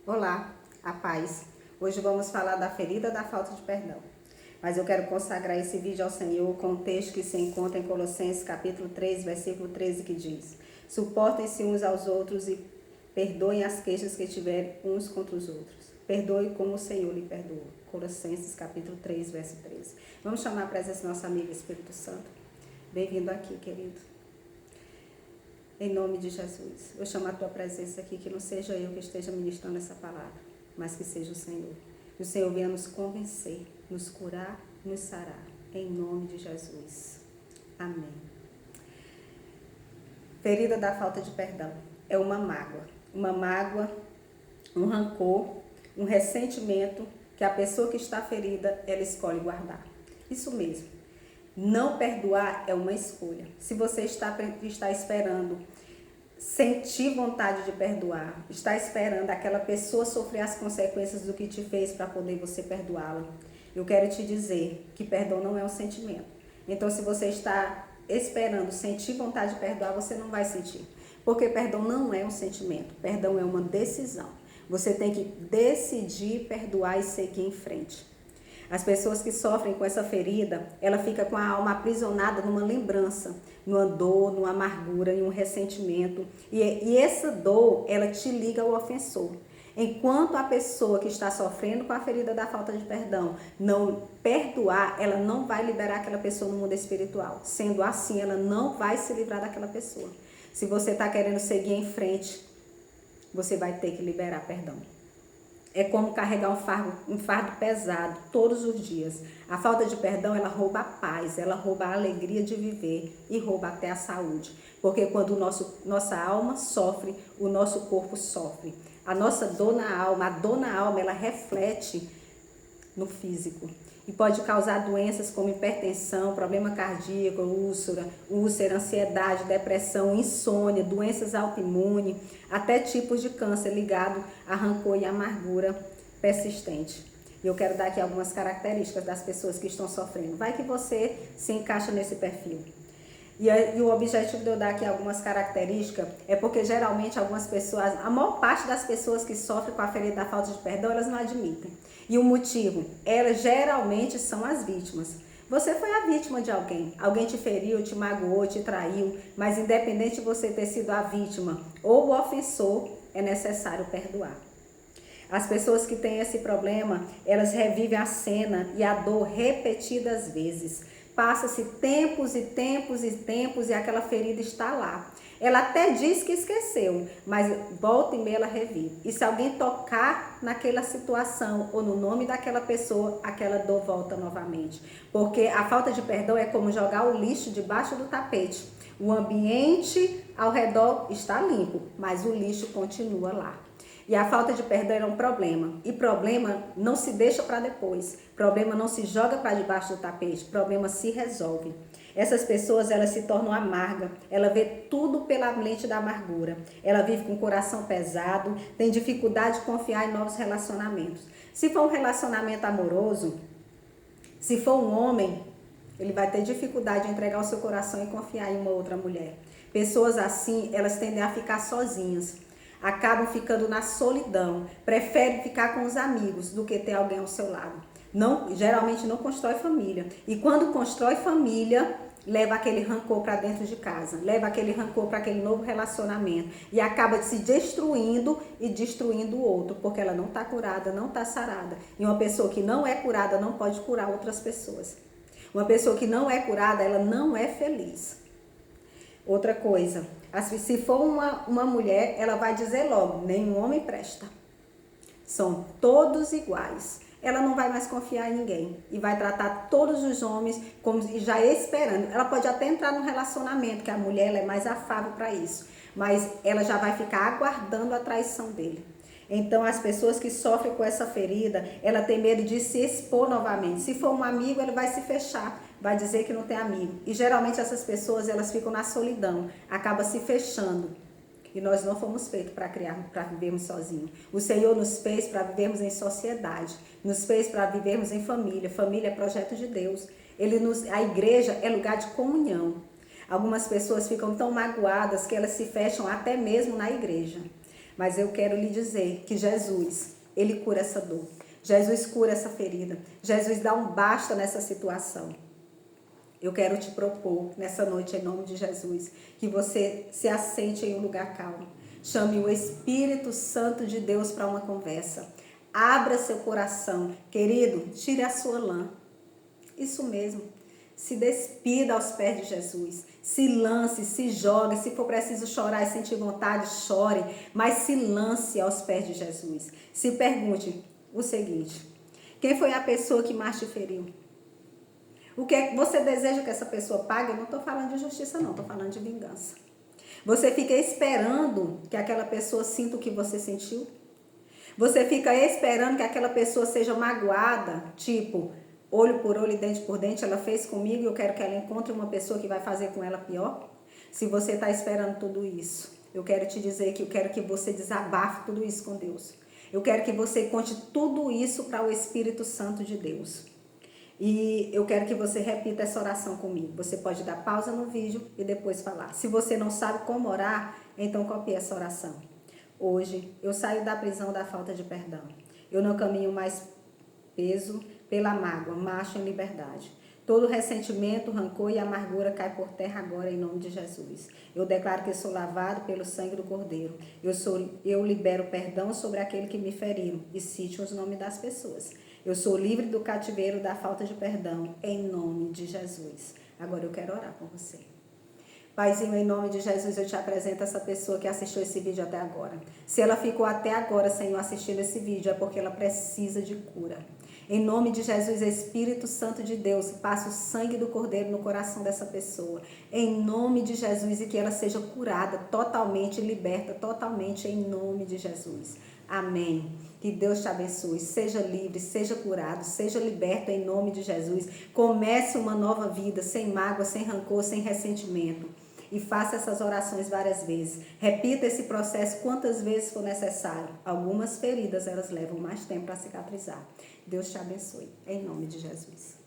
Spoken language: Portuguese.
Olá, a paz. Hoje vamos falar da ferida da falta de perdão. Mas eu quero consagrar esse vídeo ao Senhor com o texto que se encontra em Colossenses capítulo 3, versículo 13, que diz: Suportem-se uns aos outros e perdoem as queixas que tiverem uns contra os outros. Perdoe como o Senhor lhe perdoou. Colossenses capítulo 3, verso 13. Vamos chamar a presença do nosso amigo Espírito Santo. Bem-vindo aqui, querido. Em nome de Jesus, eu chamo a tua presença aqui, que não seja eu que esteja ministrando essa palavra, mas que seja o Senhor. Que o Senhor venha nos convencer, nos curar, nos sarar. Em nome de Jesus. Amém. Ferida da falta de perdão é uma mágoa, um rancor, um ressentimento que a pessoa que está ferida, ela escolhe guardar. Isso mesmo. Não perdoar é uma escolha. Se você está esperando sentir vontade de perdoar, está esperando aquela pessoa sofrer as consequências do que te fez para poder você perdoá-la, eu quero te dizer que perdão não é um sentimento. Então, se você está esperando sentir vontade de perdoar, você não vai sentir. Porque perdão não é um sentimento, perdão é uma decisão. Você tem que decidir perdoar e seguir em frente. As pessoas que sofrem com essa ferida, ela fica com a alma aprisionada numa lembrança, numa dor, numa amargura, em um ressentimento. E essa dor, ela te liga ao ofensor. Enquanto a pessoa que está sofrendo com a ferida da falta de perdão não perdoar, ela não vai liberar aquela pessoa no mundo espiritual. Sendo assim, ela não vai se livrar daquela pessoa. Se você está querendo seguir em frente, você vai ter que liberar perdão. É como carregar um fardo pesado todos os dias. A falta de perdão, ela rouba a paz, ela rouba a alegria de viver e rouba até a saúde. Porque quando nossa alma sofre, o nosso corpo sofre. A nossa dor na alma, ela reflete no físico. E pode causar doenças como hipertensão, problema cardíaco, úlcera, ansiedade, depressão, insônia, doenças autoimunes, até tipos de câncer ligado a rancor e amargura persistente. Eu quero dar aqui algumas características das pessoas que estão sofrendo. Vai que você se encaixa nesse perfil. E o objetivo de eu dar aqui algumas características é porque geralmente algumas pessoas, a maior parte das pessoas que sofrem com a ferida da falta de perdão, elas não admitem. E o motivo, elas geralmente são as vítimas. Você foi a vítima de alguém. Alguém te feriu, te magoou, te traiu, mas independente de você ter sido a vítima ou o ofensor, é necessário perdoar. As pessoas que têm esse problema, elas revivem a cena e a dor repetidas vezes. Passa-se tempos e tempos e tempos e aquela ferida está lá. Ela até diz que esqueceu, mas volta e meia ela revive. E se alguém tocar naquela situação ou no nome daquela pessoa, aquela dor volta novamente. Porque a falta de perdão é como jogar o lixo debaixo do tapete. O ambiente ao redor está limpo, mas o lixo continua lá. E a falta de perdão é um problema. E problema não se deixa para depois. Problema não se joga para debaixo do tapete. Problema se resolve. Essas pessoas, elas se tornam amargas. Ela vê tudo pela lente da amargura. Ela vive com o coração pesado, tem dificuldade de confiar em novos relacionamentos. Se for um relacionamento amoroso, se for um homem, ele vai ter dificuldade de entregar o seu coração e confiar em uma outra mulher. Pessoas assim, elas tendem a ficar sozinhas. Acabam ficando na solidão, preferem ficar com os amigos do que ter alguém ao seu lado. Geralmente não constrói família. E quando constrói família, leva aquele rancor para dentro de casa, leva aquele rancor para aquele novo relacionamento e acaba se destruindo e destruindo o outro, porque ela não está curada, não está sarada. E uma pessoa que não é curada não pode curar outras pessoas. Uma pessoa que não é curada, ela não é feliz. Outra coisa, se for uma mulher, ela vai dizer logo, nenhum homem presta. São todos iguais. Ela não vai mais confiar em ninguém e vai tratar todos os homens como já esperando. Ela pode até entrar num relacionamento, que a mulher ela é mais afável para isso, mas ela já vai ficar aguardando a traição dele. Então, as pessoas que sofrem com essa ferida, ela tem medo de se expor novamente. Se for um amigo, ele vai se fechar, vai dizer que não tem amigo. E geralmente essas pessoas, elas ficam na solidão, acaba se fechando. E nós não fomos feitos para vivermos sozinhos. O Senhor nos fez para vivermos em sociedade, nos fez para vivermos em família. Família é projeto de Deus. A igreja é lugar de comunhão. Algumas pessoas ficam tão magoadas que elas se fecham até mesmo na igreja. Mas eu quero lhe dizer que Jesus, ele cura essa dor. Jesus cura essa ferida. Jesus dá um basta nessa situação. Eu quero te propor nessa noite, em nome de Jesus, que você se assente em um lugar calmo. Chame o Espírito Santo de Deus para uma conversa. Abra seu coração. Querido, tire a sua lã. Isso mesmo. Se despida aos pés de Jesus. Se lance, se jogue. Se for preciso chorar e sentir vontade, chore. Mas se lance aos pés de Jesus. Se pergunte o seguinte: quem foi a pessoa que mais te feriu? O que você deseja que essa pessoa pague? Eu não estou falando de justiça, não. Estou falando de vingança. Você fica esperando que aquela pessoa sinta o que você sentiu? Você fica esperando que aquela pessoa seja magoada, tipo, olho por olho e dente por dente, ela fez comigo e eu quero que ela encontre uma pessoa que vai fazer com ela pior? Se você está esperando tudo isso, eu quero te dizer que eu quero que você desabafe tudo isso com Deus. Eu quero que você conte tudo isso para o Espírito Santo de Deus. E eu quero que você repita essa oração comigo. Você pode dar pausa no vídeo e depois falar. Se você não sabe como orar, então copie essa oração. Hoje eu saio da prisão da falta de perdão. Eu não caminho mais preso pela mágoa, marcho em liberdade. Todo ressentimento, rancor e amargura cai por terra agora em nome de Jesus. Eu declaro que sou lavado pelo sangue do Cordeiro. Eu libero perdão sobre aquele que me feriram e cite os nomes das pessoas. Eu sou livre do cativeiro da falta de perdão em nome de Jesus. Agora eu quero orar por você. Paizinho, em nome de Jesus, eu te apresento essa pessoa que assistiu esse vídeo até agora. Se ela ficou até agora, Senhor, assistindo esse vídeo, é porque ela precisa de cura. Em nome de Jesus, Espírito Santo de Deus, passe o sangue do Cordeiro no coração dessa pessoa. Em nome de Jesus, e que ela seja curada totalmente, liberta totalmente, em nome de Jesus. Amém. Que Deus te abençoe. Seja livre, seja curado, seja liberto em nome de Jesus. Comece uma nova vida, sem mágoa, sem rancor, sem ressentimento. E faça essas orações várias vezes. Repita esse processo quantas vezes for necessário. Algumas feridas, elas levam mais tempo para cicatrizar. Deus te abençoe. Em nome de Jesus.